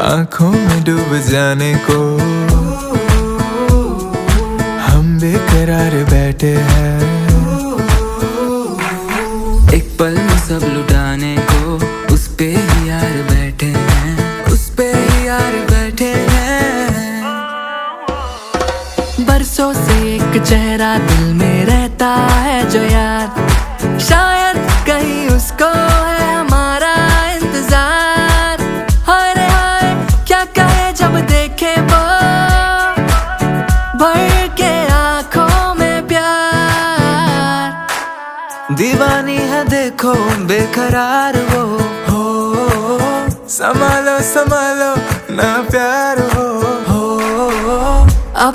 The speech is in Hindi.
आंखों में डूब जाने को हम बेकरार बैठे हैं। एक पल में सब लुटाने को उस पे ही यार बैठे हैं, उस पे ही यार बैठे हैं। बरसों से एक चेहरा दिल में रहता है जो यार, शायद कहीं उसको है हमारा इंतजार। हाय रे हाय क्या कहे जब देखे वो भर के आंखों में प्यार। दीवानी है देखो बेकरार वो हो संभालो संभालो ना प्यार